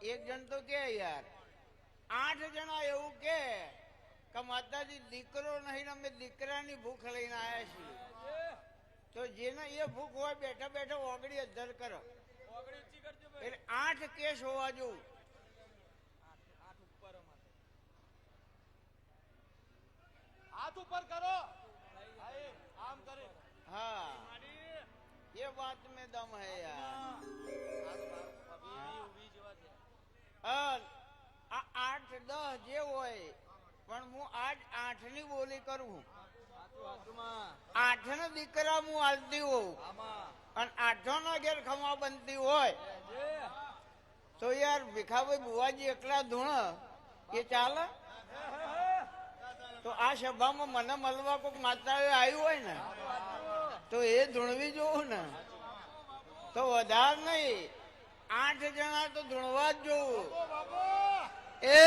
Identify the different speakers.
Speaker 1: એક જણ તો કે યાર 8 જણા એવું કે માતાજી દીકરો નહીં, અમે દીકરાની ભૂખ લઈને આવ્યા છીએ. તો જેને એ ભૂખ હોય બેઠા બેઠા ઓગળી અધર કરો. એટલે 8 કેસ હોવા જોવું.
Speaker 2: હાથ ઉપર કરો. આમ કરે.
Speaker 1: हाँ ये बात में दम है यार. 8-10 જે હોય પણ હું આજ 8 ની બોલી કરું. 8 ના દીકરા હું હાલતી હોઉં અને 8 ના ઘેર ખમા બનતી હોય તો યાર ભીખાભાઈ બુવાજી એકલા ધૂણ એ ચાલે? તો આ સભામાં મને મળવા કોઈક માતા આવ્યું હોય ને તો એ ધૂણવી જોવું ને. તો વધારે નહીં 8 જણા તો ધૂણવા જ જોવું. એ